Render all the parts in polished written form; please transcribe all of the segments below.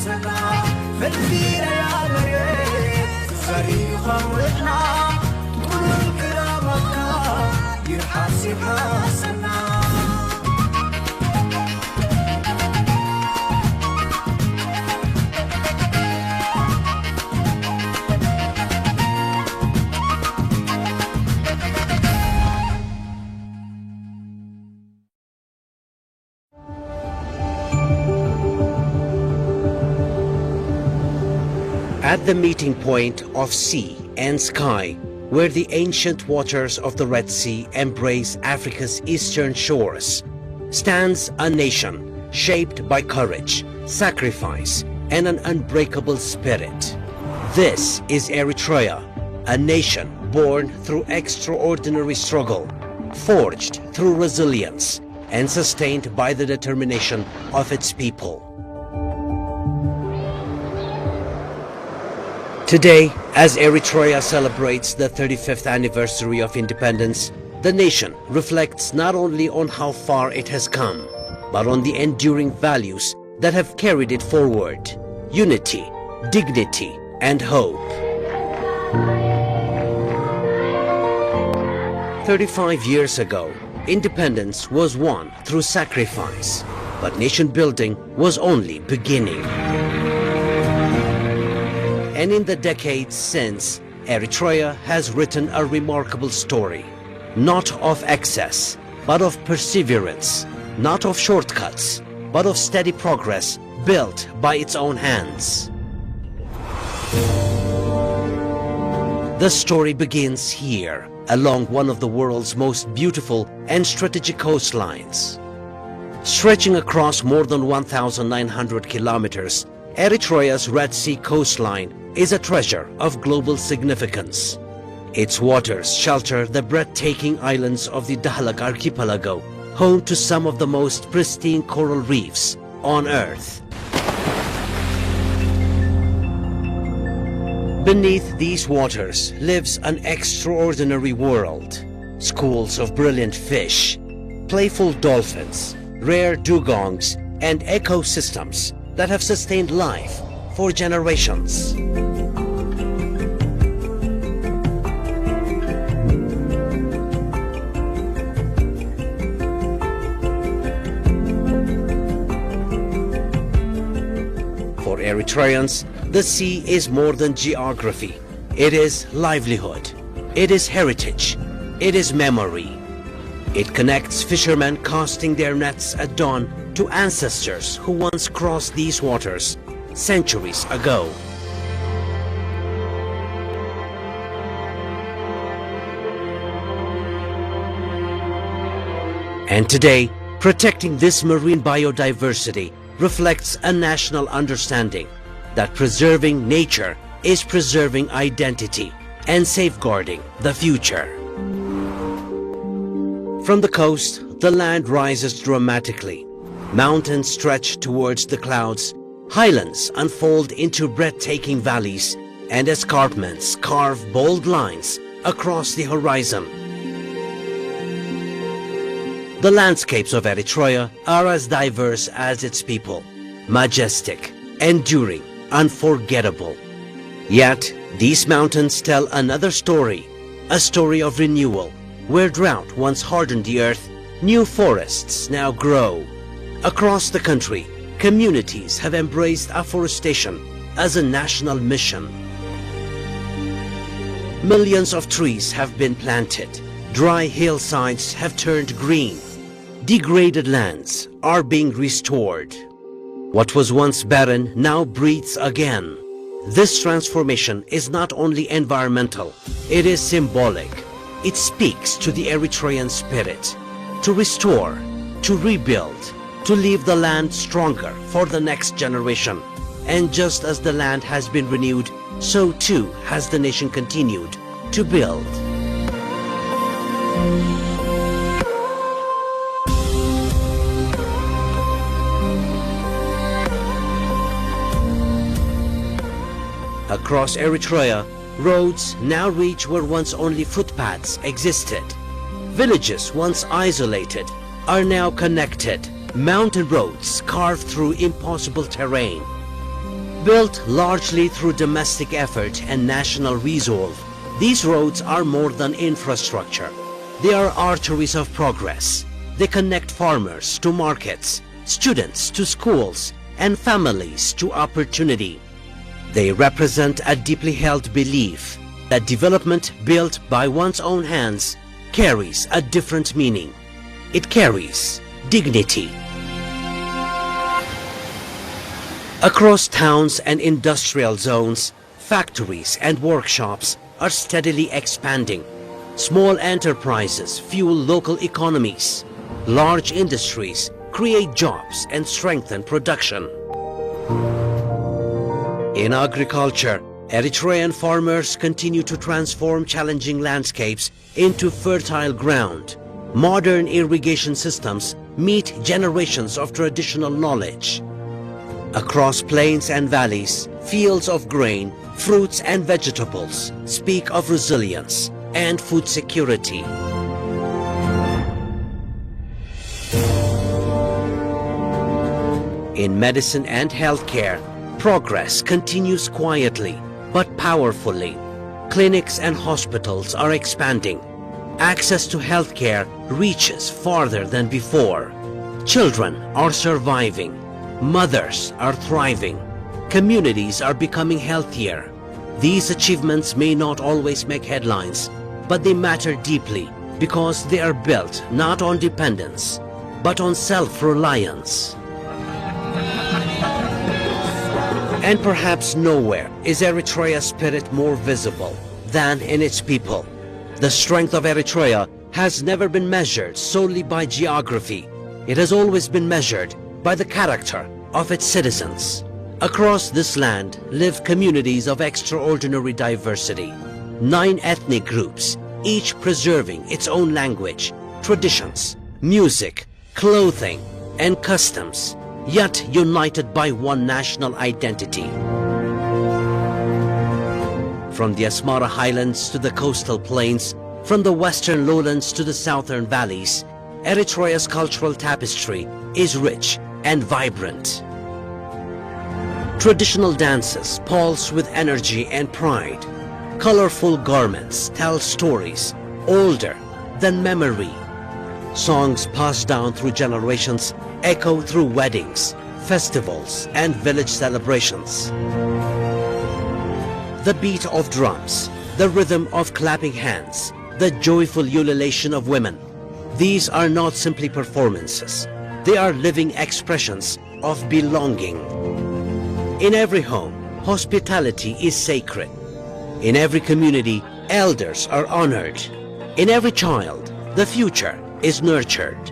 حاسنا فالفينا يا مريت فريقا وإحنا تقول الكرامك يحاسب حاسنا. At the meeting point of sea and sky, where the ancient waters of the Red Sea embrace Africa's eastern shores, stands a nation shaped by courage, sacrifice, and an unbreakable spirit. This is Eritrea, a nation born through extraordinary struggle, forged through resilience, and sustained by the determination of its people. Today, as Eritrea celebrates the 35th anniversary of independence, the nation reflects not only on how far it has come, but on the enduring values that have carried it forward: unity, dignity, and hope. 35 years ago, independence was won through sacrifice, but nation building was only beginning. And in the decades since, Eritrea has written a remarkable story, not of excess, but of perseverance, not of shortcuts, but of steady progress built by its own hands. The story begins here, along one of the world's most beautiful and strategic coastlines. Stretching across more than 1,900 kilometers, Eritrea's Red Sea coastline is a treasure of global significance. Its waters shelter the breathtaking islands of the Dahlak archipelago, home to some of the most pristine coral reefs on Earth. Beneath these waters lives an extraordinary world. Schools of brilliant fish, playful dolphins, rare dugongs, and ecosystems that have sustained life for generations. For Eritreans, the sea is more than geography. It is livelihood. It is heritage. It is memory. It connects fishermen casting their nets at dawn to ancestors who once crossed these waters centuries ago. And today, protecting this marine biodiversity reflects a national understanding that preserving nature is preserving identity and safeguarding the future. From the coast, the land rises dramatically. Mountains stretch towards the clouds, highlands unfold into breathtaking valleys, and escarpments carve bold lines across the horizon. The landscapes of Eritrea are as diverse as its people, majestic, enduring, unforgettable. Yet, these mountains tell another story, a story of renewal. Where drought once hardened the earth, new forests now grow. Across the country, communities have embraced afforestation as a national mission. Millions of trees have been planted. Dry hillsides have turned green. Degraded lands are being restored. What was once barren now breathes again. This transformation is not only environmental, it is symbolic. It speaks to the Eritrean spirit, to restore, to rebuild, to leave the land stronger for the next generation. And just as the land has been renewed, so too has the nation continued to build. Across Eritrea, roads now reach where once only footpaths existed. Villages once isolated are now connected. Mountain roads carved through impossible terrain. Built largely through domestic effort and national resolve, these roads are more than infrastructure. They are arteries of progress. They connect farmers to markets, students to schools, and families to opportunity. They represent a deeply held belief that development built by one's own hands carries a different meaning. It carries dignity. Across towns and industrial zones, factories and workshops are steadily expanding. Small enterprises fuel local economies. Large industries create jobs and strengthen production. In agriculture, Eritrean farmers continue to transform challenging landscapes into fertile ground. Modern irrigation systems meet generations of traditional knowledge. Across plains and valleys, fields of grain, fruits and vegetables speak of resilience and food security. In medicine and healthcare, progress continues quietly but powerfully. Clinics and hospitals are expanding. Access to healthcare reaches farther than before. Children are surviving. Mothers are thriving. Communities are becoming healthier. These achievements may not always make headlines, but they matter deeply because they are built not on dependence, but on self-reliance. And perhaps nowhere is Eritrea's spirit more visible than in its people. The strength of Eritrea has never been measured solely by geography. It has always been measured by the character of its citizens. Across this land live communities of extraordinary diversity. 9 ethnic groups, each preserving its own language, traditions, music, clothing, and customs, yet united by one national identity. From the Asmara highlands to the coastal plains, from the western lowlands to the southern valleys, Eritrea's cultural tapestry is rich and vibrant. Traditional dances pulse with energy and pride. Colorful garments tell stories older than memory. Songs passed down through generations echo through weddings, festivals, and village celebrations. The beat of drums, the rhythm of clapping hands, the joyful ululation of women. These are not simply performances. They are living expressions of belonging. In every home, hospitality is sacred. In every community, elders are honored. In every child, the future is nurtured.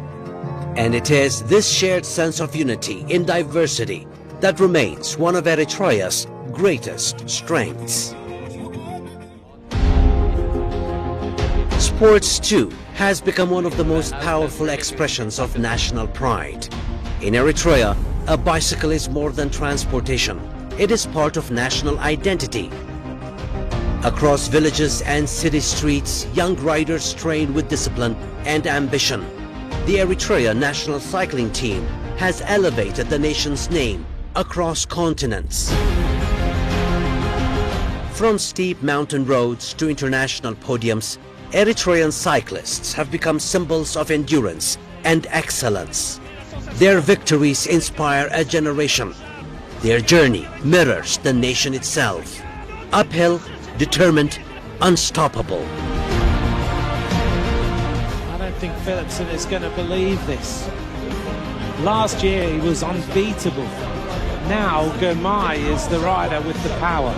And it is this shared sense of unity in diversity that remains one of Eritrea's greatest strengths. Sports, too, has become one of the most powerful expressions of national pride. In Eritrea, a bicycle is more than transportation. It is part of national identity. Across villages and city streets, young riders train with discipline and ambition. The Eritrea national cycling team has elevated the nation's name across continents. From steep mountain roads to international podiums, Eritrean cyclists have become symbols of endurance and excellence. Their victories inspire a generation. Their journey mirrors the nation itself. Uphill, determined, unstoppable. I don't think Philipson is going to believe this. Last year he was unbeatable. Now Gomai is the rider with the power.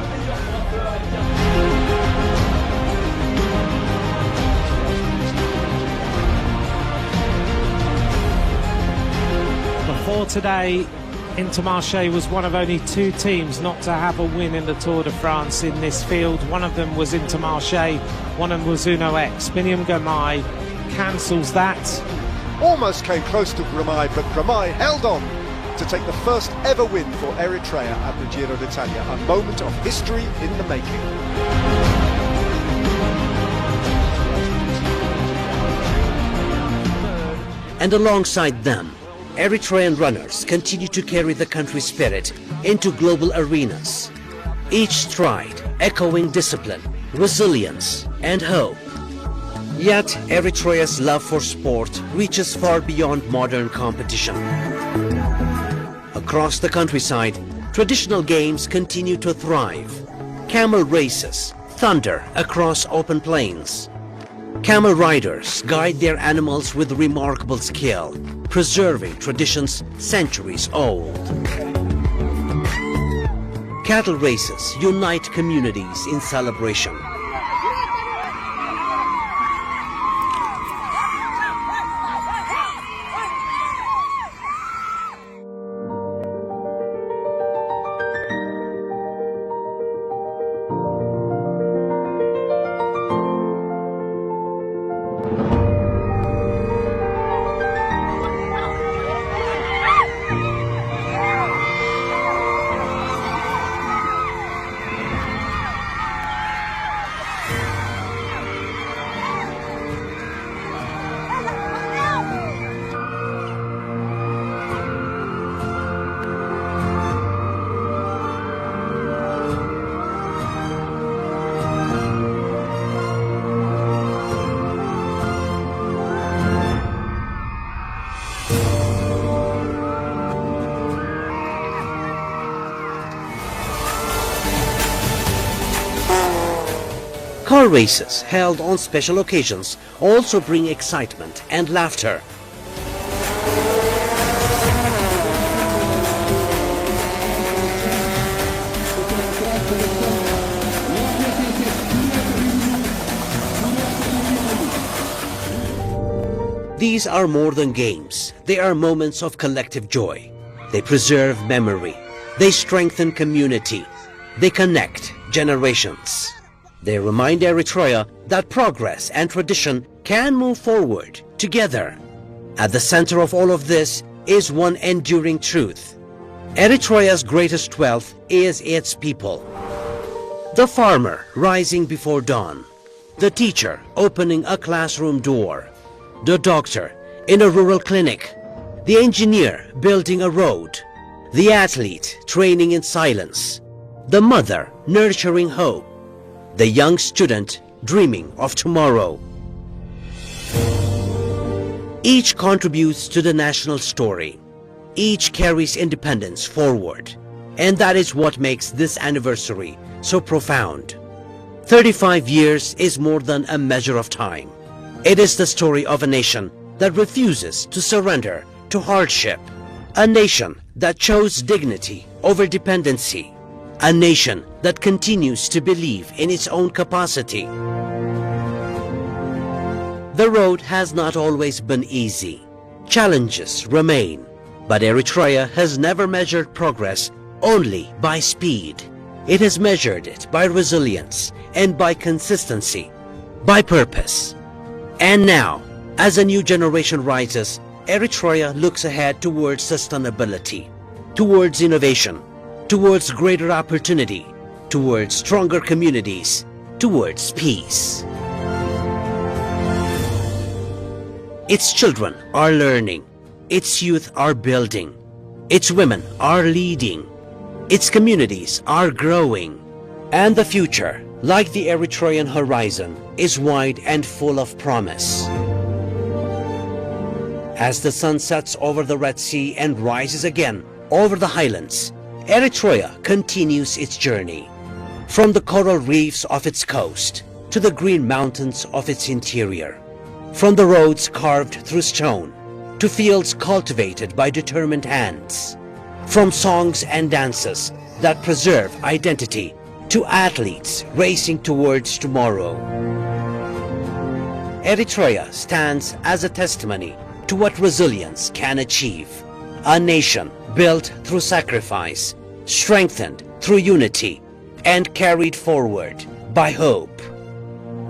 Before today, Intermarché was one of only 2 teams not to have a win in the Tour de France in this field. One of them was Intermarché, one of them was Uno X. Biniam Gomai cancels that. Almost came close to Gomai, but Gomai held on to take the first ever win for Eritrea at the Giro d'Italia, a moment of history in the making. And alongside them, Eritrean runners continue to carry the country's spirit into global arenas. Each stride echoing discipline, resilience, and hope. Yet, Eritrea's love for sport reaches far beyond modern competition. Across the countryside, traditional games continue to thrive. Camel races thunder across open plains. Camel riders guide their animals with remarkable skill, preserving traditions centuries old. Cattle races unite communities in celebration. Car races held on special occasions also bring excitement and laughter. These are more than games. They are moments of collective joy. They preserve memory. They strengthen community. They connect generations. They remind Eritrea that progress and tradition can move forward together. At the center of all of this is one enduring truth. Eritrea's greatest wealth is its people. The farmer rising before dawn. The teacher opening a classroom door. The doctor in a rural clinic. The engineer building a road. The athlete training in silence. The mother nurturing hope. The young student dreaming of tomorrow. Each contributes to the national story. Each carries independence forward. And that is what makes this anniversary so profound. 35 years is more than a measure of time. It is the story of a nation that refuses to surrender to hardship. A nation that chose dignity over dependency. A nation that continues to believe in its own capacity. The road has not always been easy. Challenges remain. But Eritrea has never measured progress only by speed. It has measured it by resilience and by consistency, by purpose. And now, as a new generation rises, Eritrea looks ahead towards sustainability, towards innovation, towards greater opportunity, towards stronger communities, towards peace. Its children are learning, its youth are building, its women are leading, its communities are growing, and the future, like the Eritrean horizon, is wide and full of promise. As the sun sets over the Red Sea and rises again over the highlands, Eritrea continues its journey. From the coral reefs of its coast to the green mountains of its interior. From the roads carved through stone to fields cultivated by determined hands. From songs and dances that preserve identity to athletes racing towards tomorrow. Eritrea stands as a testimony to what resilience can achieve. A nation built through sacrifice, strengthened through unity, and carried forward by hope.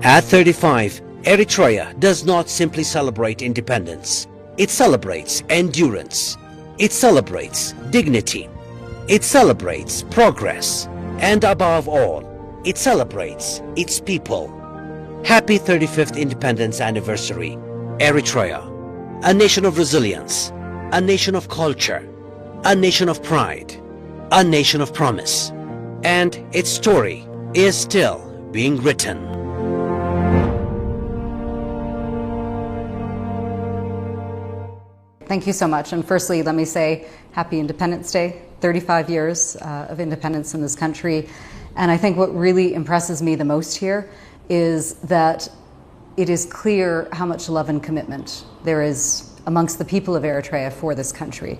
At 35, Eritrea does not simply celebrate independence. It celebrates endurance. It celebrates dignity. It celebrates progress. And above all, it celebrates its people. Happy 35th Independence Anniversary, Eritrea, a nation of resilience, a nation of culture, a nation of pride, a nation of promise. And its story is still being written. Thank you so much. And firstly, let me say Happy Independence Day, 35 years of independence in this country. And I think what really impresses me the most here is that it is clear how much love and commitment there is amongst the people of Eritrea for this country.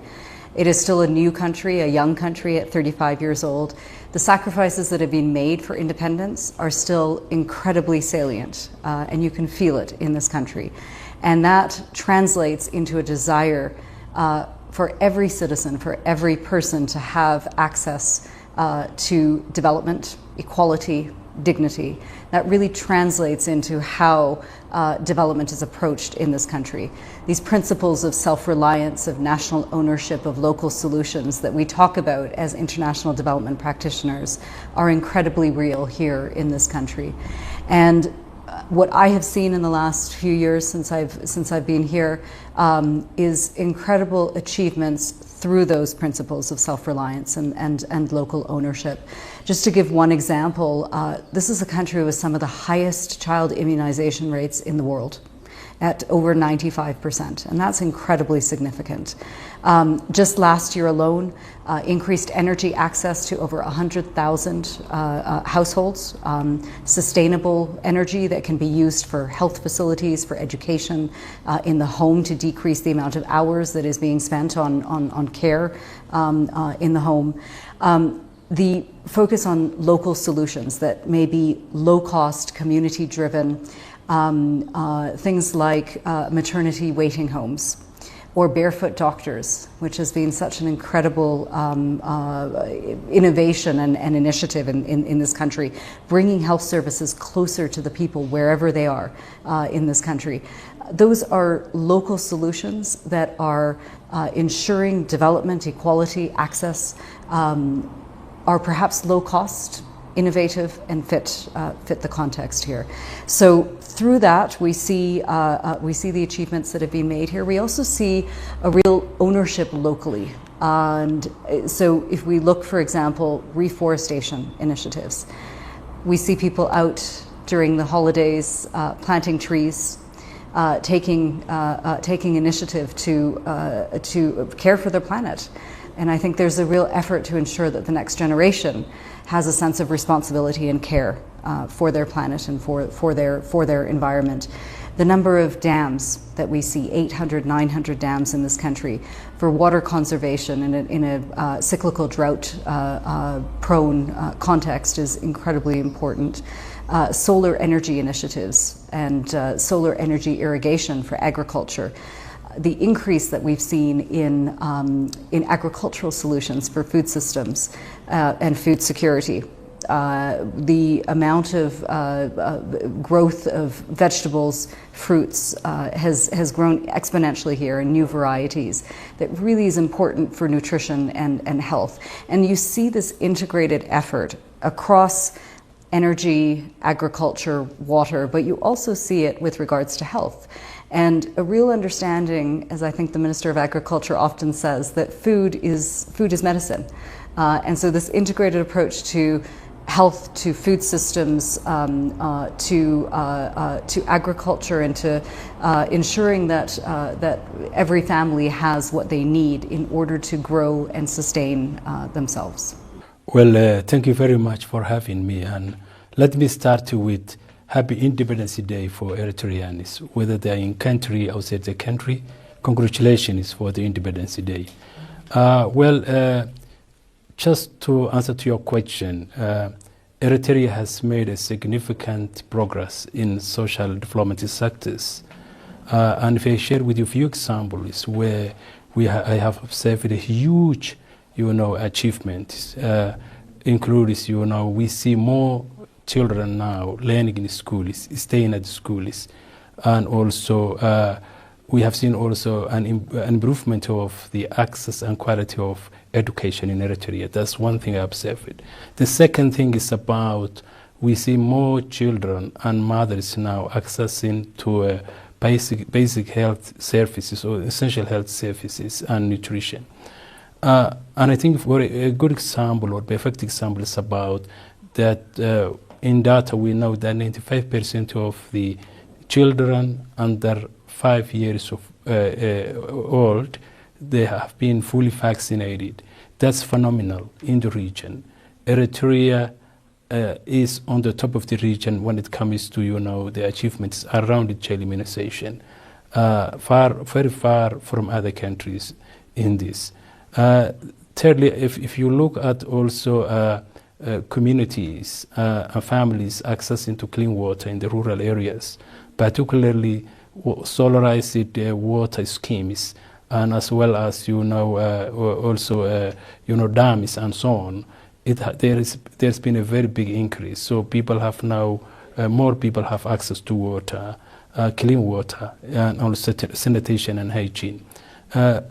It is still a new country, a young country at 35 years old. The sacrifices that have been made for independence are still incredibly salient, and you can feel it in this country. And that translates into a desire for every citizen, for every person to have access to development, equality, dignity. That really translates into how development is approached in this country. These principles of self-reliance, of national ownership, of local solutions that we talk about as international development practitioners are incredibly real here in this country. And what I have seen in the last few years since I've been here is incredible achievements through those principles of self-reliance and local ownership. Just to give one example, this is a country with some of the highest child immunization rates in the world, at over 95%, and that's incredibly significant. Just last year alone, increased energy access to over 100,000 households, sustainable energy that can be used for health facilities, for education, in the home to decrease the amount of hours that is being spent on care in the home. The focus on local solutions that may be low-cost, community-driven, things like maternity waiting homes or barefoot doctors, which has been such an incredible innovation and initiative in this country, bringing health services closer to the people wherever they are in this country. Those are local solutions that are ensuring development, equality, access, are perhaps low cost, innovative, and fit the context here. So through that, we see the achievements that have been made here. We also see a real ownership locally. And so if we look, for example, reforestation initiatives, we see people out during the holidays planting trees, taking initiative to care for the planet. And I think there's a real effort to ensure that the next generation has a sense of responsibility and care for their planet and for their environment. The number of dams that we see, 800, 900 dams in this country for water conservation in a cyclical drought prone context is incredibly important. Solar energy initiatives and solar energy irrigation for agriculture. The increase that we've seen in agricultural solutions for food systems and food security. The amount of growth of vegetables, fruits has grown exponentially here in new varieties that really is important for nutrition and health. And you see this integrated effort across energy, agriculture, water, but you also see it with regards to health. And a real understanding, as I think the Minister of Agriculture often says, that food is medicine. And so this integrated approach to health, to food systems, to agriculture, and to ensuring that every family has what they need in order to grow and sustain themselves. Well, thank you very much for having me. And let me start with Happy Independence Day for Eritreans, whether they're in country, outside the country. Congratulations for the Independence Day. Just to answer to your question, Eritrea has made a significant progress in social development sectors. And if I share with you a few examples where I have observed a huge, achievement, includes, we see more children now learning in schools, staying at schools, and also we have seen also an improvement of the access and quality of education in Eritrea. That's one thing I observed. The second thing is about we see more children and mothers now accessing to basic health services or essential health services and nutrition. And I think for a good example or perfect example is about that in data we know that 95% of the children under 5 years of old, they have been fully vaccinated. That's phenomenal in the region. Eritrea is on the top of the region when it comes to, the achievements around the child immunization, very far from other countries in this. Thirdly, if you look at also communities and families accessing to clean water in the rural areas, particularly solarized water schemes, and as well as also dams and so on, there's been a very big increase. So people have now more people have access to water, clean water, and also sanitation and hygiene.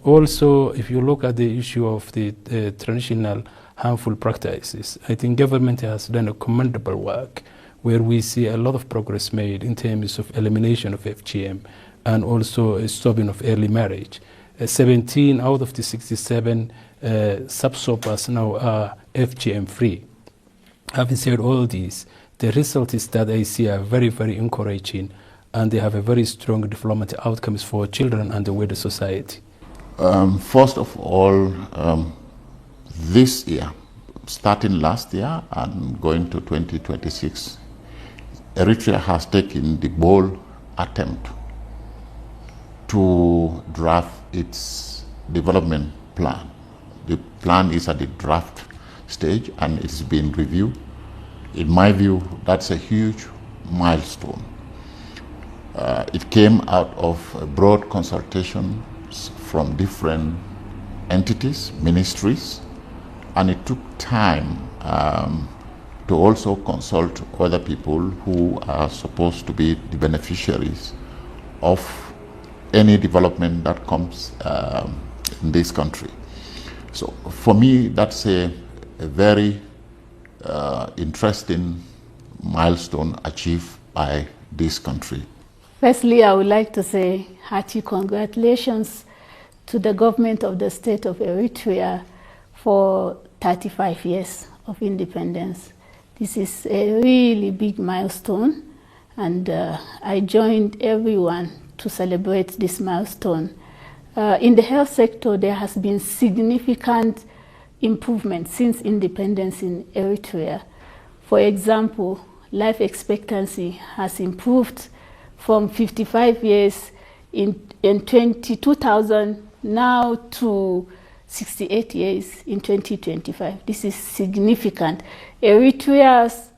Also, if you look at the issue of the traditional harmful practices, I think government has done a commendable work where we see a lot of progress made in terms of elimination of FGM and also stopping of early marriage. 17 out of the 67 sub-SOPAs now are FGM free. Having said all these, the result is that I see are very, very encouraging, and they have a very strong development outcomes for children and the wider society. First of all, this year, starting last year and going to 2026, Eritrea has taken the bold attempt to draft its development plan. The plan is at the draft stage and it's been reviewed. In my view, that's a huge milestone. It came out of broad consultations from different entities, ministries, and it took time to also consult other people who are supposed to be the beneficiaries of any development that comes in this country. So for me, that's a very interesting milestone achieved by this country. Firstly, I would like to say hearty congratulations to the government of the state of Eritrea for 35 years of independence. This is a really big milestone, and I joined everyone to celebrate this milestone. In the health sector, there has been significant improvement since independence in Eritrea. For example, life expectancy has improved from 55 years in 2000 now to 68 years in 2025. This is significant. Eritrea's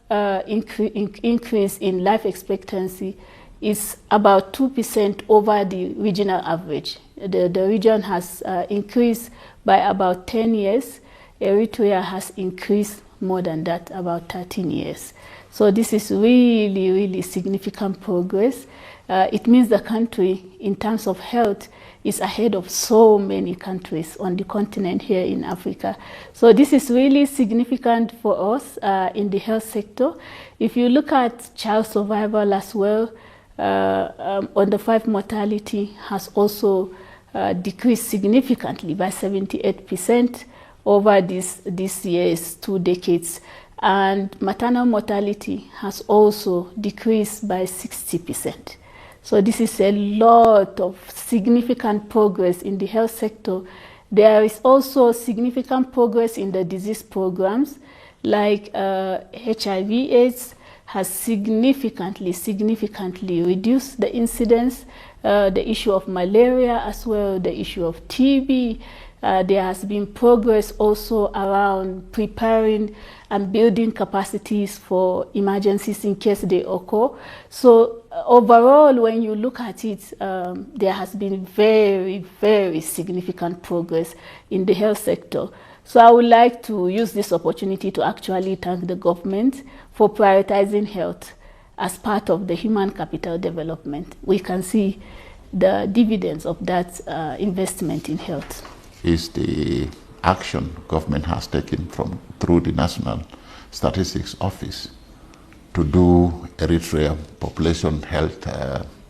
increase in life expectancy is about 2% over the regional average. The region has increased by about 10 years. Eritrea has increased more than that, about 13 years. So this is really, really significant progress. It means the country, in terms of health, is ahead of so many countries on the continent here in Africa. So this is really significant for us in the health sector. If you look at child survival as well, under 5 mortality has also decreased significantly by 78% over these years, 2 decades. And maternal mortality has also decreased by 60%. So this is a lot of significant progress in the health sector. There is also significant progress in the disease programs, like HIV/AIDS has significantly reduced the incidence, the issue of malaria as well, the issue of TB. There has been progress also around preparing and building capacities for emergencies in case they occur. So overall, when you look at it, there has been very, very significant progress in the health sector. So I would like to use this opportunity to actually thank the government for prioritizing health as part of the human capital development. We can see the dividends of that investment in health. Is the action government has taken through the National Statistics Office to do Eritrea population health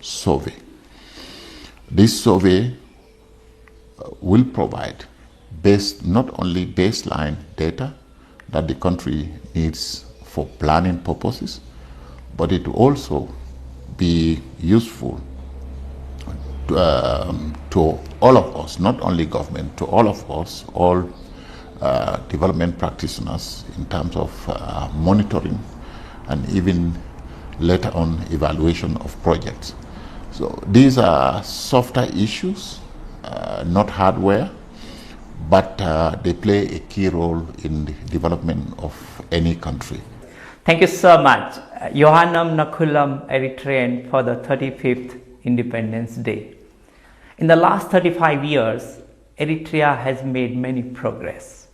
survey. This survey will provide not only baseline data that the country needs for planning purposes, but it will also be useful to all of us, not only government, to all of us, all development practitioners in terms of monitoring and even later on evaluation of projects. So these are softer issues, not hardware, but they play a key role in the development of any country. Thank you so much. Yohanam Nakulam Eritrean for the 35th Independence Day. In the last 35 years, Eritrea has made many progress.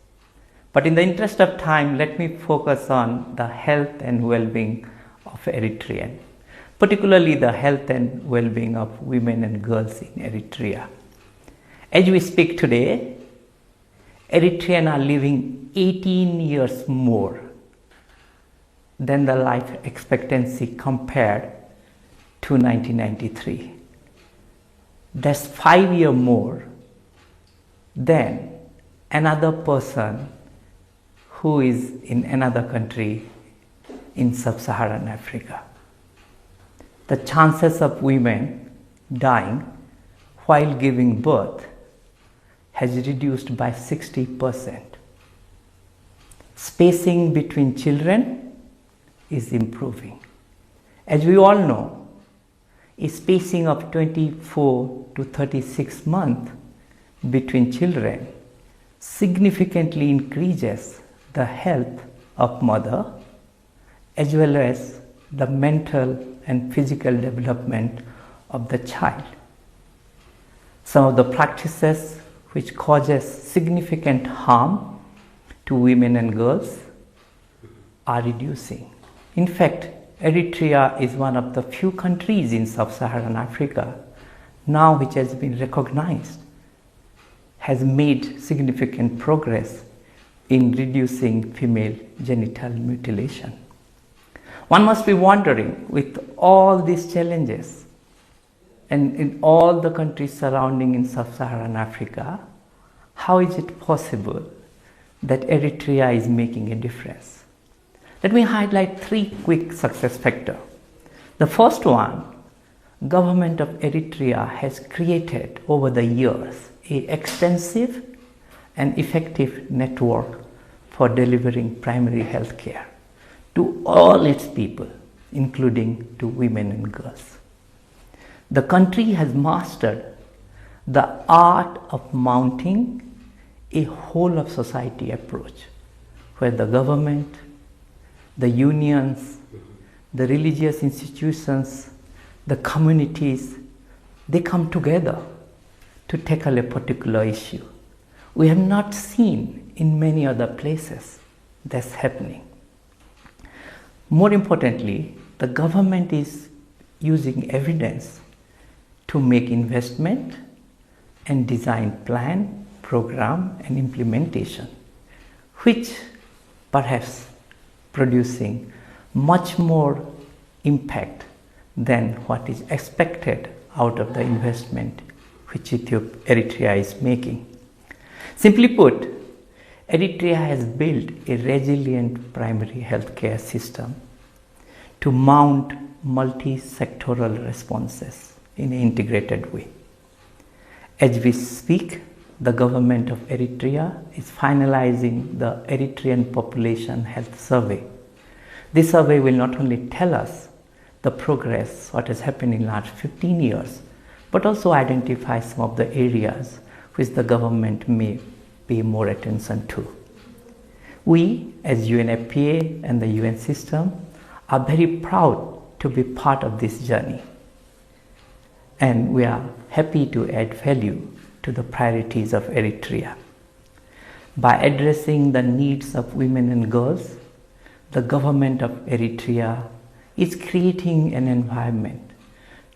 But in the interest of time, let me focus on the health and well-being of Eritreans, particularly the health and well-being of women and girls in Eritrea. As we speak today, Eritreans are living 18 years more than the life expectancy compared to 1993. That's 5 years more than another person who is in another country in sub-Saharan Africa. The chances of women dying while giving birth has reduced by 60%. Spacing between children is improving. As we all know, a spacing of 24 to 36 months between children significantly increases the health of mother as well as the mental and physical development of the child. Some of the practices which causes significant harm to women and girls are reducing. In fact, Eritrea is one of the few countries in sub-Saharan Africa now which has been recognized, has made significant progress in reducing female genital mutilation. One must be wondering, with all these challenges and in all the countries surrounding in sub-Saharan Africa, how is it possible that Eritrea is making a difference? Let me highlight 3 quick success factors. The first one, government of Eritrea has created over the years an extensive and effective network for delivering primary health care to all its people, including to women and girls. The country has mastered the art of mounting a whole of society approach where the government, the unions, the religious institutions, the communities, they come together to tackle a particular issue. We have not seen in many other places that's happening. More importantly, the government is using evidence to make investment and design plan, program and implementation, which perhaps producing much more impact than what is expected out of the investment which Eritrea is making. Simply put, Eritrea has built a resilient primary healthcare system to mount multi-sectoral responses in an integrated way. As we speak, the government of Eritrea is finalizing the Eritrean Population Health Survey. This survey will not only tell us the progress, what has happened in the last 15 years, but also identify some of the areas which the government may pay more attention to. We, as UNFPA and the UN system, are very proud to be part of this journey. And we are happy to add value to the priorities of Eritrea. By addressing the needs of women and girls, the government of Eritrea is creating an environment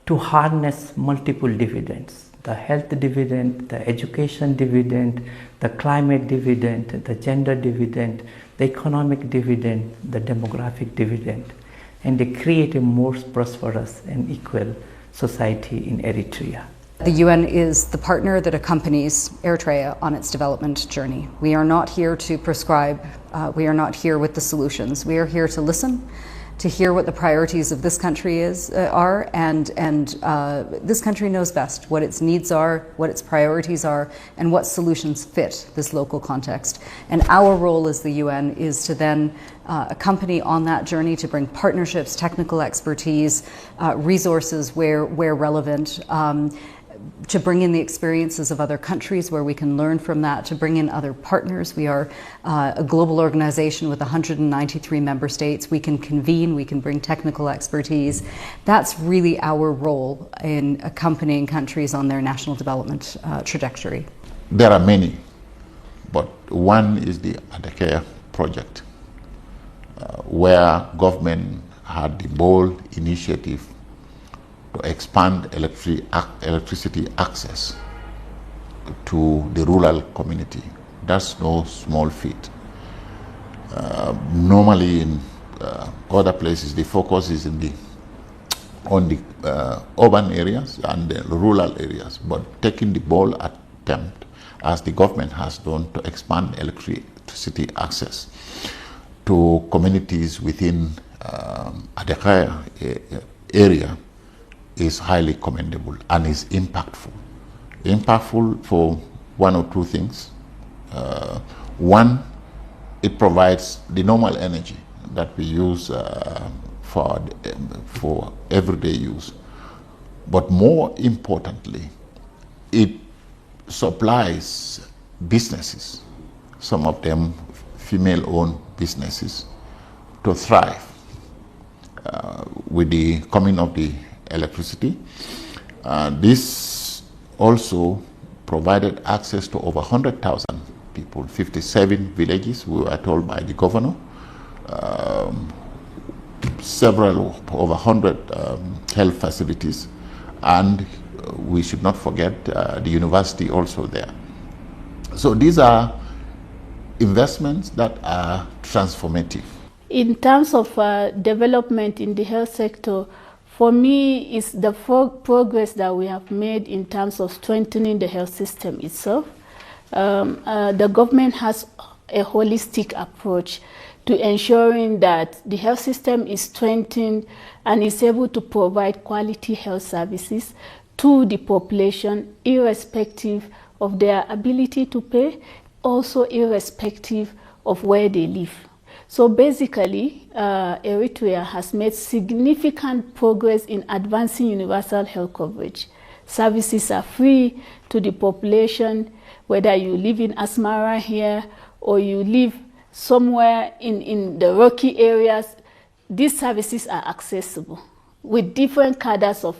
to harness multiple dividends: the health dividend, the education dividend, the climate dividend, the gender dividend, the economic dividend, the demographic dividend, and they create a more prosperous and equal society in Eritrea. The UN is the partner that accompanies Eritrea on its development journey. We are not here to prescribe, we are not here with the solutions. We are here to listen, to hear what the priorities of this country are, and this country knows best what its needs are, what its priorities are, and what solutions fit this local context. And our role as the UN is to then accompany on that journey, to bring partnerships, technical expertise, resources where relevant, to bring in the experiences of other countries where we can learn from that, to bring in other partners. We are a global organization with 193 member states. We can convene, we can bring technical expertise. That's really our role in accompanying countries on their national development trajectory. There are many, but one is the Eritrea project, where government had the bold initiative to expand electricity access to the rural community. That's no small feat. Normally in other places, the focus is on the urban areas and the rural areas, but taking the bold attempt, as the government has done, to expand electricity access to communities within Eritrea area is highly commendable and is impactful. Impactful for one or two things. One, it provides the normal energy that we use for everyday use. But more importantly, it supplies businesses, some of them female-owned businesses, to thrive with the coming of the electricity. This also provided access to over 100,000 people, 57 villages, we were told by the governor, over 100 health facilities, and we should not forget the university also there. So these are investments that are transformative. In terms of development in the health sector, for me, it's the progress that we have made in terms of strengthening the health system itself. The government has a holistic approach to ensuring that the health system is strengthened and is able to provide quality health services to the population, irrespective of their ability to pay, also irrespective of where they live. So basically, Eritrea has made significant progress in advancing universal health coverage. Services are free to the population, whether you live in Asmara here or you live somewhere in the rocky areas. These services are accessible with different cadres of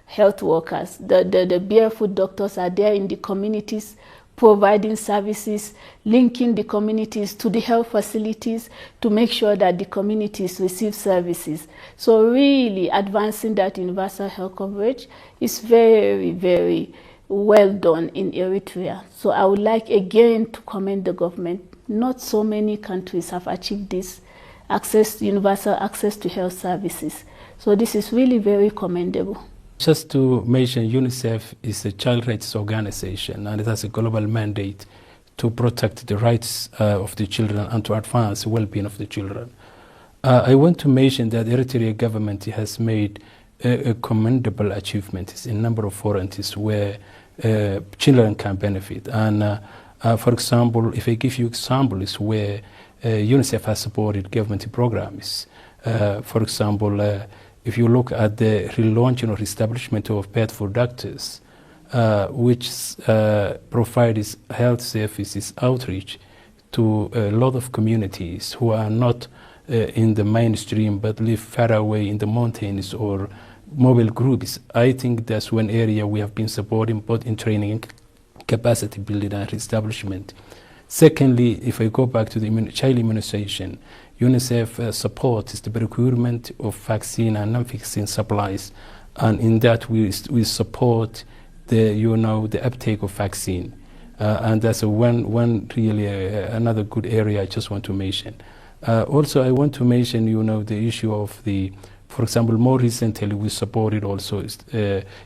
health workers. The barefoot doctors are there in the communities, providing services, linking the communities to the health facilities to make sure that the communities receive services. So really advancing that universal health coverage is very, very well done in Eritrea. So I would like again to commend the government. Not so many countries have achieved this universal access to health services. So this is really very commendable. Just to mention, UNICEF is a child rights organization, and it has a global mandate to protect the rights of the children and to advance the well-being of the children. I want to mention that the Eritrean government has made a commendable achievements in a number of fronts where children can benefit. And for example, if I give you examples where UNICEF has supported government programs, for example, if you look at the relaunching or establishment of pet food doctors, which provides health services outreach to a lot of communities who are not in the mainstream but live far away in the mountains or mobile groups. I think that's one area we have been supporting both in training, capacity building and establishment. Secondly, if I go back to the child immunization, UNICEF supports the procurement of vaccine and non-vaccine supplies, and in that we support the uptake of vaccine, and that's one really another good area I just want to mention. Also, I want to mention the issue of the For example, more recently we supported also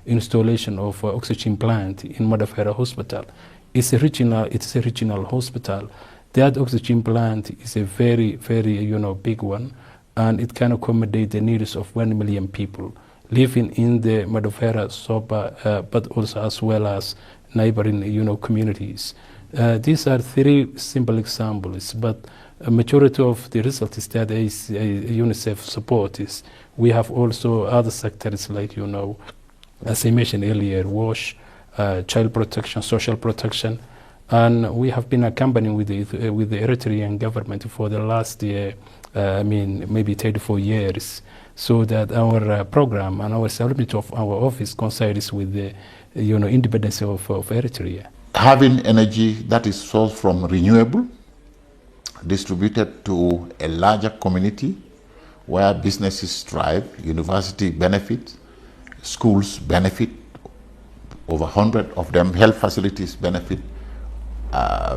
installation of oxygen plant in Madafera Hospital. It's a regional hospital. That oxygen plant is a very, very big one, and it can accommodate the needs of 1 million people living in the Madafera Soba, but also as well as neighboring communities. These are 3 simple examples, but a majority of the result is that UNICEF support is. We have also other sectors like, as I mentioned earlier, WASH, child protection, social protection, and we have been accompanying with the Eritrean government for the last year, maybe 34 years, so that our program and our development of our office coincides with the independence of Eritrea. Having energy that is sourced from renewable, distributed to a larger community where businesses thrive, university benefit, schools benefit, over 100 of them, health facilities benefit.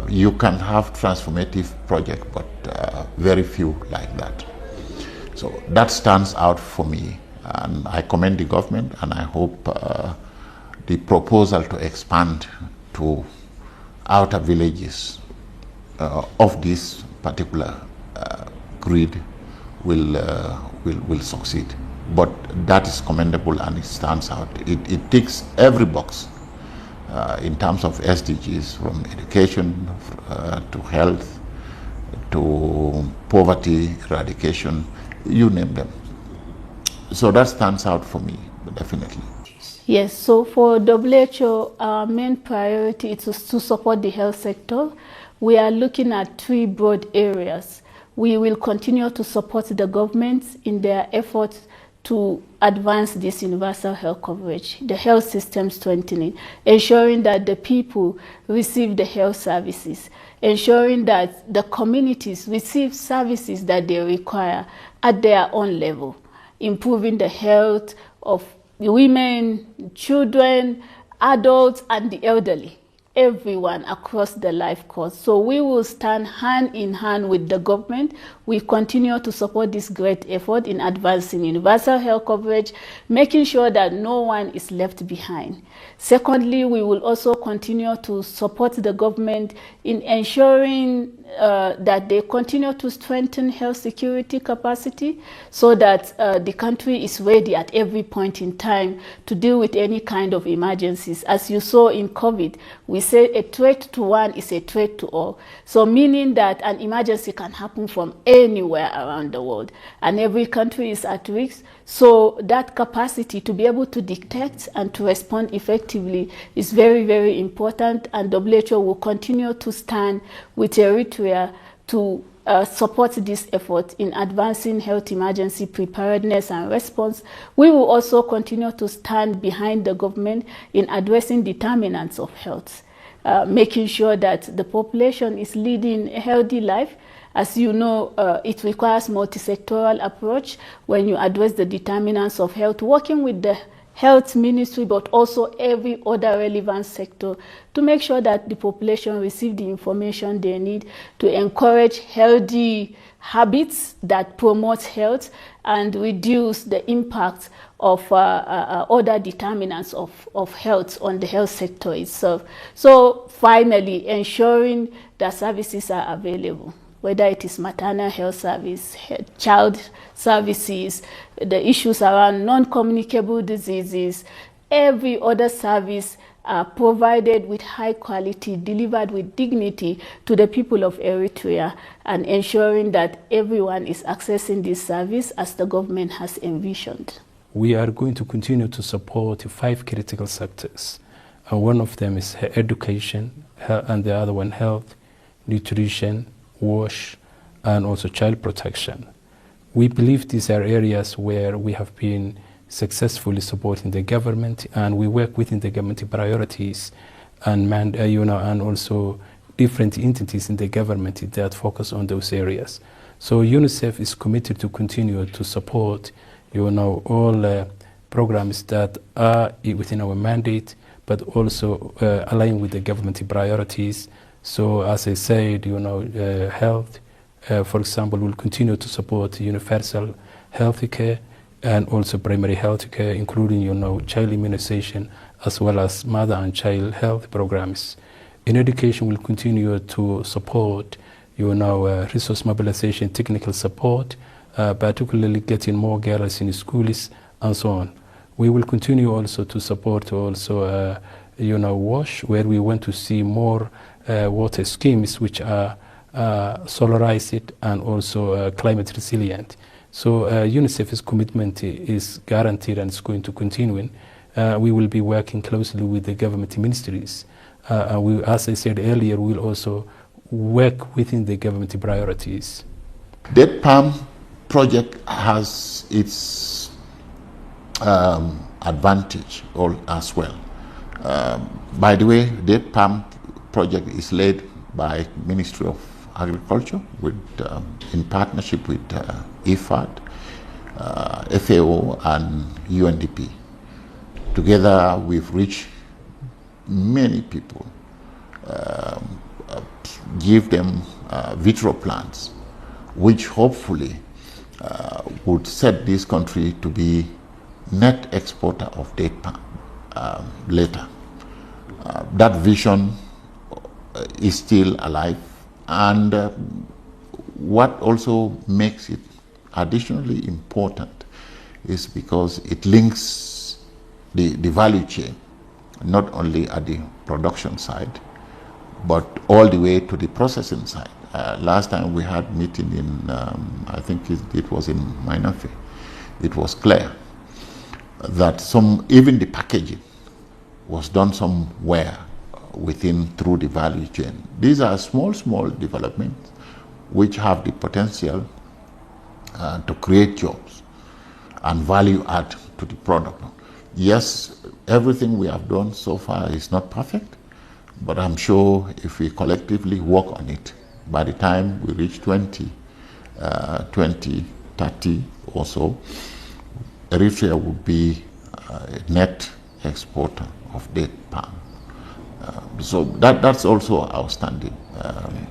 You can have transformative projects, but very few like that. So that stands out for me, and I commend the government, and I hope the proposal to expand to outer villages of this particular grid will succeed. But that is commendable, and it stands out. It ticks every box in terms of SDGs, from education to health to poverty eradication, you name them. So that stands out for me, definitely. Yes, so for WHO, our main priority is to support the health sector. We are looking at 3 broad areas. We will continue to support the governments in their efforts to advance this universal health coverage, the health system strengthening, ensuring that the people receive the health services, ensuring that the communities receive services that they require at their own level, improving the health of women, children, adults, and the elderly, everyone across the life course. So we will stand hand in hand with the government. We continue to support this great effort in advancing universal health coverage, making sure that no one is left behind. Secondly, we will also continue to support the government in ensuring that they continue to strengthen health security capacity so that the country is ready at every point in time to deal with any kind of emergencies. As you saw in COVID, we say a threat to one is a threat to all. So meaning that an emergency can happen from anywhere around the world, and every country is at risk. So that capacity to be able to detect and to respond effectively is very, very important, and WHO will continue to stand with Eritrea to support this effort in advancing health emergency preparedness and response. We will also continue to stand behind the government in addressing determinants of health, making sure that the population is leading a healthy life. As you know, it requires multi-sectoral approach when you address the determinants of health, working with the health ministry, but also every other relevant sector to make sure that the population receive the information they need to encourage healthy habits that promote health and reduce the impact of other determinants of health on the health sector itself. So finally, ensuring that services are available, whether it is maternal health service, child services, the issues around non-communicable diseases, every other service provided with high quality, delivered with dignity to the people of Eritrea, and ensuring that everyone is accessing this service as the government has envisioned. We are going to continue to support 5 critical sectors. One of them is education, and the other one health, nutrition, WASH, and also child protection. We believe these are areas where we have been successfully supporting the government, and we work within the government priorities and and also different entities in the government that focus on those areas. So UNICEF is committed to continue to support all programs that are within our mandate, but also align with the government priorities. So as I said, health, for example, will continue to support universal health care, and also primary health care, including, child immunization, as well as mother and child health programs. In education, we'll continue to support, resource mobilization, technical support, particularly getting more girls in schools and so on. We will continue also to support WASH, where we want to see more water schemes which are solarized and also climate resilient. So UNICEF's commitment is guaranteed and is going to continue. We will be working closely with the government ministries. As I said earlier, we'll also work within the government priorities. Date palm project has its advantage as well. By the way, date palm project is led by Ministry of Agriculture in partnership with IFAD, FAO and UNDP. Together we've reached many people, give them vitro plants, which hopefully would set this country to be net exporter of date palm later. That vision is still alive, and what also makes it additionally important is because it links the value chain, not only at the production side, but all the way to the processing side. Last time we had meeting in, I think it was in Mainafe, it was clear that even the packaging was done somewhere through the value chain. These are small developments which have the potential to create jobs and value add to the product. Yes, everything we have done so far is not perfect, but I'm sure if we collectively work on it, by the time we reach 2030 or so, Eritrea will be a net exporter of date palm. So that's also outstanding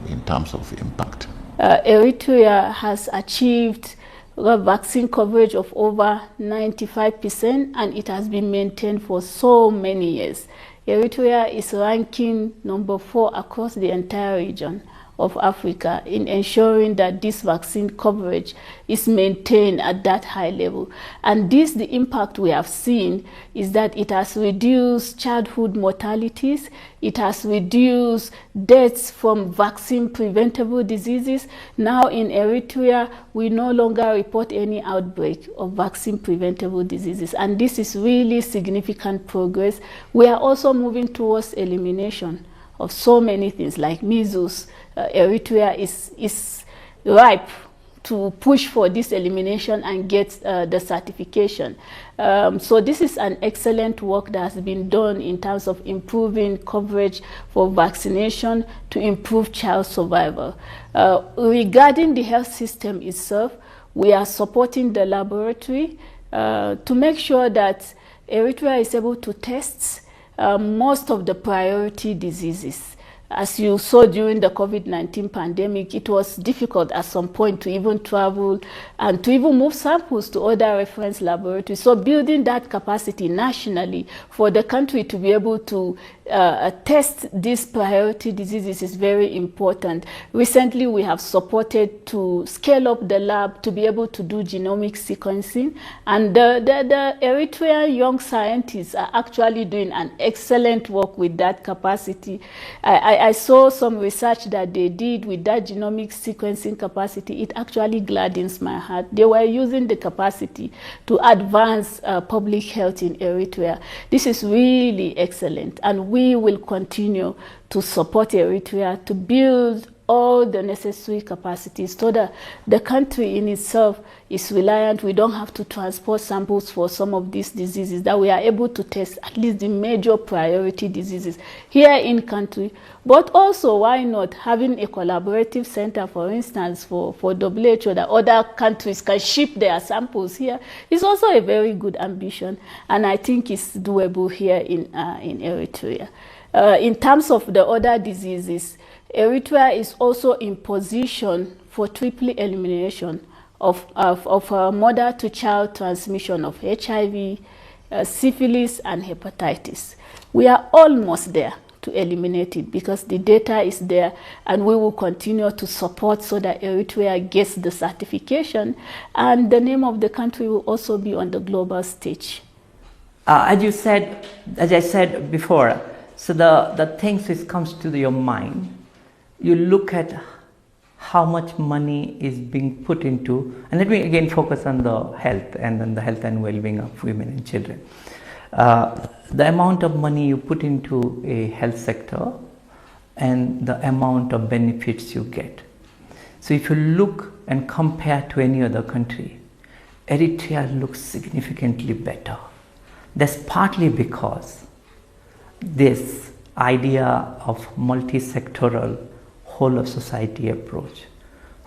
in terms of impact. Eritrea has achieved vaccine coverage of over 95%, and it has been maintained for so many years. Eritrea is ranking number 4 across the entire region of Africa in ensuring that this vaccine coverage is maintained at that high level. And the impact we have seen is that it has reduced childhood mortalities, it has reduced deaths from vaccine preventable diseases. Now in Eritrea, we no longer report any outbreak of vaccine preventable diseases, and this is really significant progress. We are also moving towards elimination of so many things like measles. Eritrea is ripe to push for this elimination and get the certification. So this is an excellent work that has been done in terms of improving coverage for vaccination to improve child survival. Regarding the health system itself, we are supporting the laboratory to make sure that Eritrea is able to test most of the priority diseases. As you saw during the COVID-19 pandemic, it was difficult at some point to even travel and to even move samples to other reference laboratories. So building that capacity nationally for the country to be able to test these priority diseases is very important. Recently, we have supported to scale up the lab to be able to do genomic sequencing, and the Eritrean young scientists are actually doing an excellent work with that capacity. I saw some research that they did with that genomic sequencing capacity. It actually gladdens my heart. They were using the capacity to advance public health in Eritrea. This is really excellent, and we will continue to support Eritrea to build all the necessary capacities so that the country in itself is reliant. We don't have to transport samples for some of these diseases, that we are able to test at least the major priority diseases here in country. But also, why not having a collaborative center, for instance, for WHO, that other countries can ship their samples here, is also a very good ambition, and I think it's doable here in Eritrea. In terms of the other diseases, Eritrea is also in position for triple elimination of mother-to-child transmission of HIV, syphilis, and hepatitis. We are almost there to eliminate it because the data is there, and we will continue to support so that Eritrea gets the certification, and the name of the country will also be on the global stage. As I said before, so the things which comes to your mind, you look at how much money is being put into, and let me again focus on the health and then the health and well-being of women and children. The amount of money you put into a health sector and the amount of benefits you get. So if you look and compare to any other country, Eritrea looks significantly better. That's partly because this idea of multi-sectoral whole of society approach,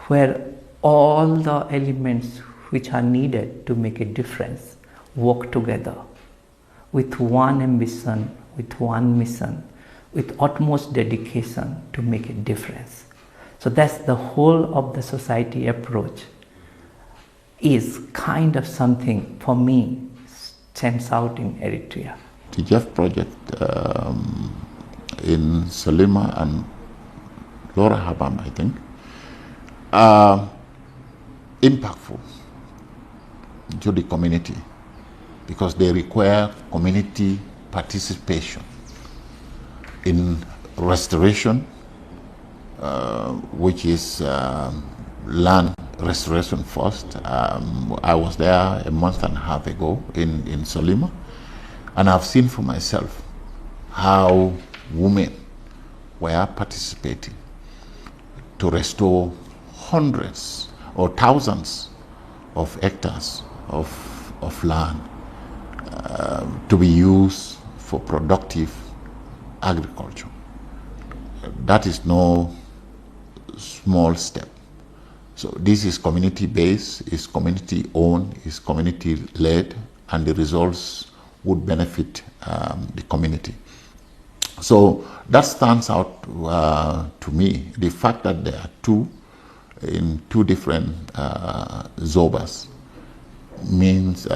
where all the elements which are needed to make a difference work together with one ambition, with one mission, with utmost dedication to make a difference. So that's the whole of the society approach is kind of something for me stands out in Eritrea. The Jeff project in Salima and Laura Habam, I think, are impactful to the community because they require community participation in restoration, which is land restoration first. I was there a month and a half ago in Salima, and I've seen for myself how women were participating to restore hundreds or thousands of hectares of land to be used for productive agriculture. That is no small step. So this is community-based, is community-owned, is community-led, and the results would benefit the community. So that stands out to me. The fact that there are two in two different Zobas means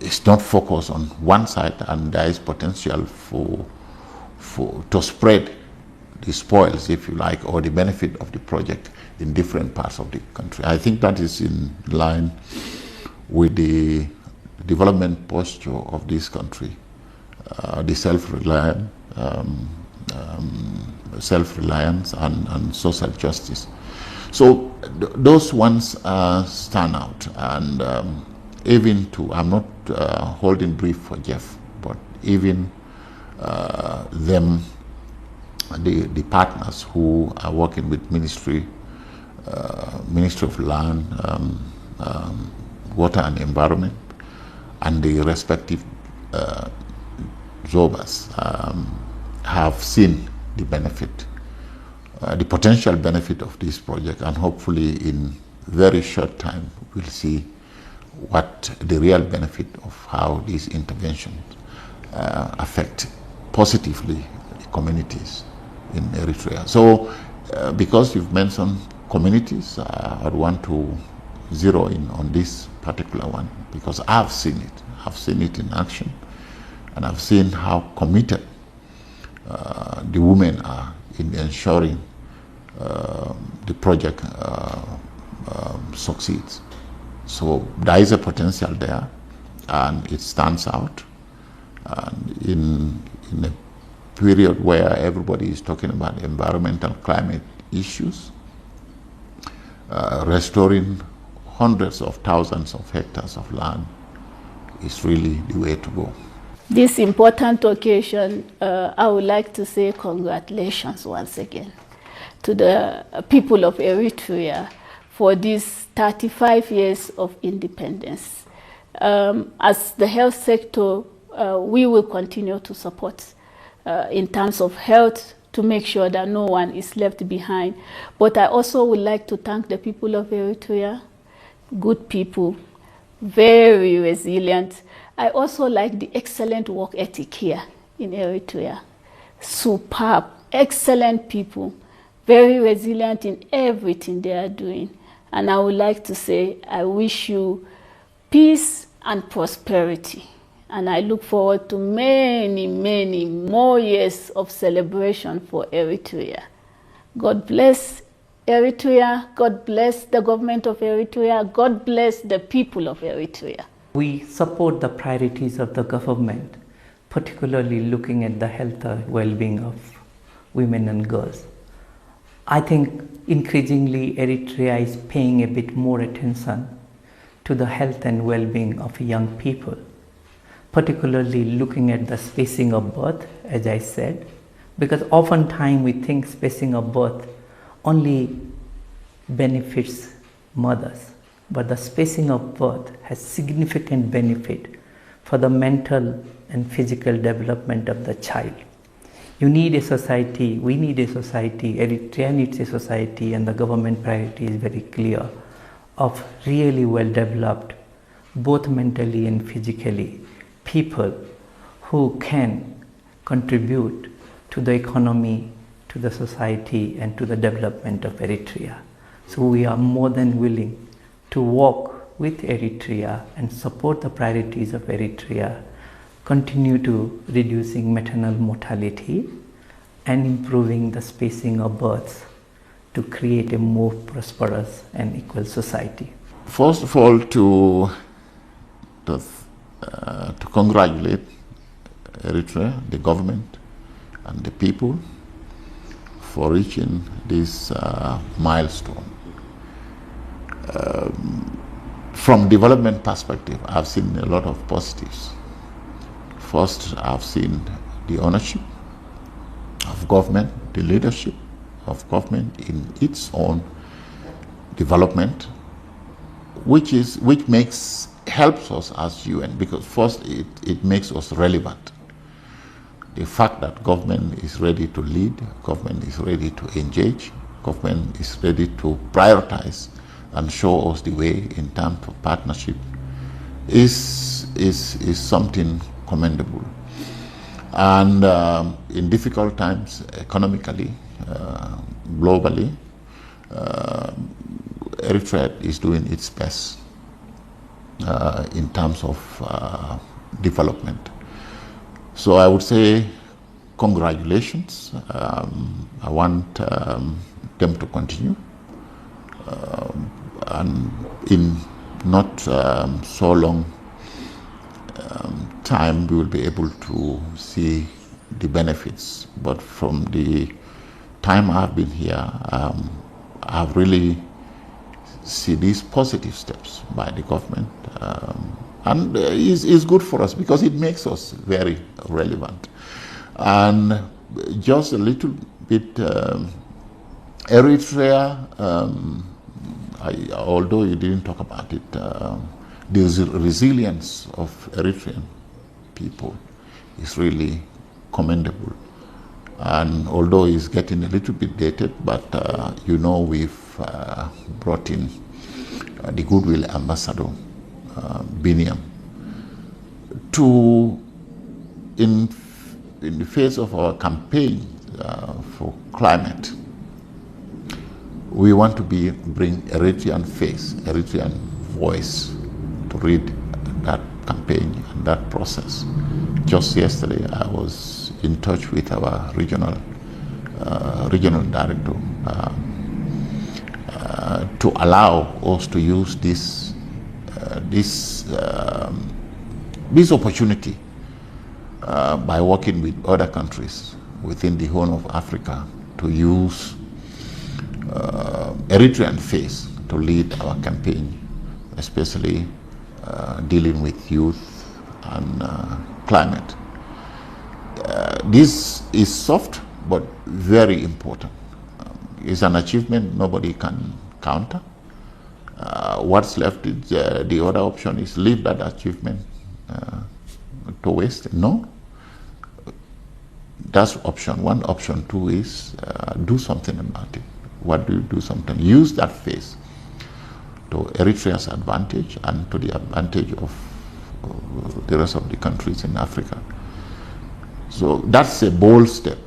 it's not focused on one side, and there is potential to spread the spoils, if you like, or the benefit of the project in different parts of the country. I think that is in line with the development posture of this country, the self-reliance and social justice. So those ones stand out, and even to, I'm not holding brief for Jeff, but even them, the partners who are working with Ministry of Land, Water and Environment, and the respective Zobas have seen the benefit, the potential benefit of this project, and hopefully in very short time we'll see what the real benefit of how these interventions affect positively the communities in Eritrea. So because you've mentioned communities, I want to zero in on this particular one because I've seen it. I've seen it in action, and I've seen how committed the women are in ensuring the project succeeds. So there is a potential there, and it stands out. And in a period where everybody is talking about environmental climate issues, restoring hundreds of thousands of hectares of land is really the way to go. This important occasion, I would like to say congratulations once again to the people of Eritrea for these 35 years of independence. As the health sector, we will continue to support in terms of health to make sure that no one is left behind. But I also would like to thank the people of Eritrea, good people, very resilient. I also like the excellent work ethic here in Eritrea. Superb, excellent people, very resilient in everything they are doing. And I would like to say, I wish you peace and prosperity. And I look forward to many, many more years of celebration for Eritrea. God bless Eritrea. God bless the government of Eritrea. God bless the people of Eritrea. We support the priorities of the government, particularly looking at the health and well-being of women and girls. I think increasingly Eritrea is paying a bit more attention to the health and well-being of young people, particularly looking at the spacing of birth, as I said, because oftentimes we think spacing of birth only benefits mothers, but the spacing of birth has significant benefit for the mental and physical development of the child. You need a society, we need a society, Eritrea needs a society, and the government priority is very clear, of really well developed, both mentally and physically, people who can contribute to the economy, to the society, and to the development of Eritrea. So we are more than willing to work with Eritrea and support the priorities of Eritrea, continue to reducing maternal mortality and improving the spacing of births to create a more prosperous and equal society. First of all, to congratulate Eritrea, the government, and the people for reaching this milestone. From development perspective, I've seen a lot of positives. First, I've seen the ownership of government, the leadership of government in its own development, which helps us as UN, because first it makes us relevant. The fact that government is ready to lead, government is ready to engage, government is ready to prioritize and show us the way in terms of partnership is something commendable. And in difficult times, economically, globally, Eritrea is doing its best in terms of development. So I would say congratulations. I want them to continue. And in not so long time, we will be able to see the benefits. But from the time I've been here, I've really seen these positive steps by the government. And it's good for us because it makes us very relevant. And just a little bit, Eritrea, although you didn't talk about it, the resilience of Eritrean people is really commendable. And although it's getting a little bit dated, but we've brought in the Goodwill Ambassador, Biniam, in the face of our campaign for climate, we want to bring Eritrean face, Eritrean voice to read that campaign and that process. Just yesterday, I was in touch with our regional director to allow us to use this opportunity by working with other countries within the Horn of Africa to use Eritrean face to lead our campaign, especially dealing with youth and climate. This is soft but very important. It's an achievement nobody can counter. What's left is the other option is leave that achievement to waste. No. That's option one. Option two is do something about it. What do you do something? Use that face to Eritrea's advantage and to the advantage of the rest of the countries in Africa. So that's a bold step.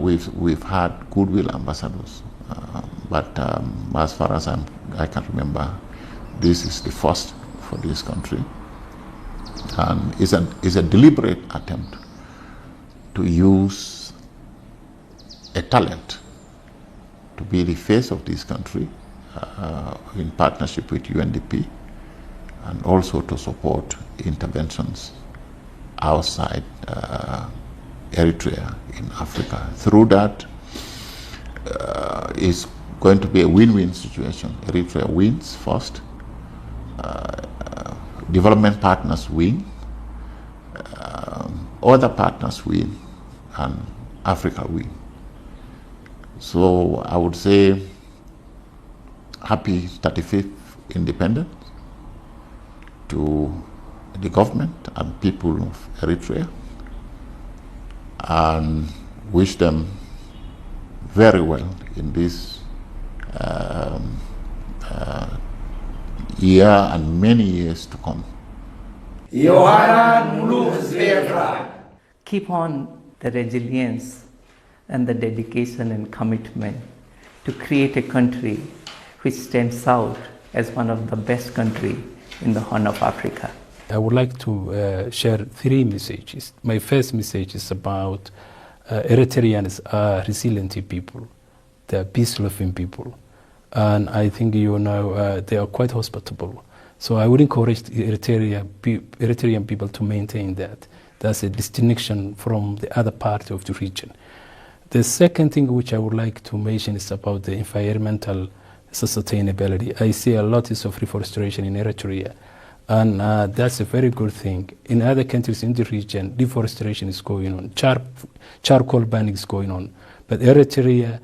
We've had goodwill ambassadors But as far as I can remember, this is the first for this country. And it's a deliberate attempt to use a talent to be the face of this country in partnership with UNDP, and also to support interventions outside Eritrea in Africa. Through that, it's going to be a win-win situation. Eritrea wins first, development partners win, other partners win, and Africa win. So I would say happy 35th independence to the government and people of Eritrea, and wish them very well in this year and many years to come. Keep on the resilience and the dedication and commitment to create a country which stands out as one of the best countries in the Horn of Africa. I would like to share 3 messages. My first message is about Eritreans are resilient people. They are peace-loving people. And I think they are quite hospitable. So I would encourage Eritrean people to maintain that. That's a distinction from the other part of the region. The second thing which I would like to mention is about the environmental sustainability. I see a lot of reforestation in Eritrea, and that's a very good thing. In other countries in the region, deforestation is going on, charcoal burning is going on, but Eritrean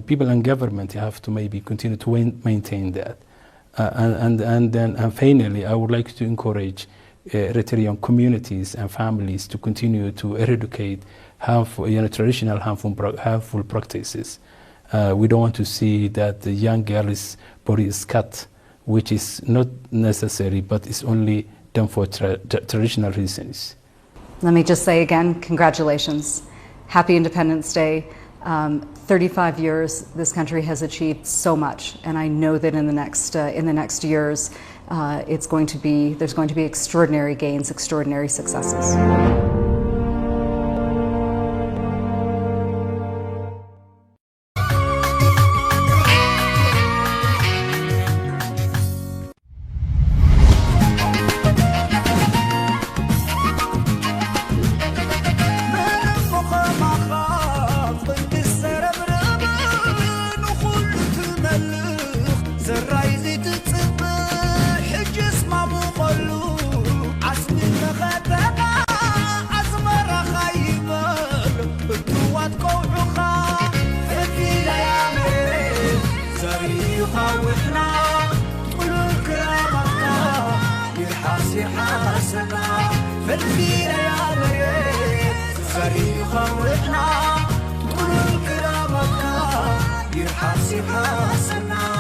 people and government have to maybe continue to maintain that. And finally, I would like to encourage Eritrean communities and families to continue to eradicate traditional harmful practices. We don't want to see that the young girl's body is cut, which is not necessary, but it's only done for traditional reasons. Let me just say again, congratulations. Happy Independence Day. 35 years, this country has achieved so much, and I know that in the next years, there's going to be extraordinary gains, extraordinary successes. يرحاسي حاسنا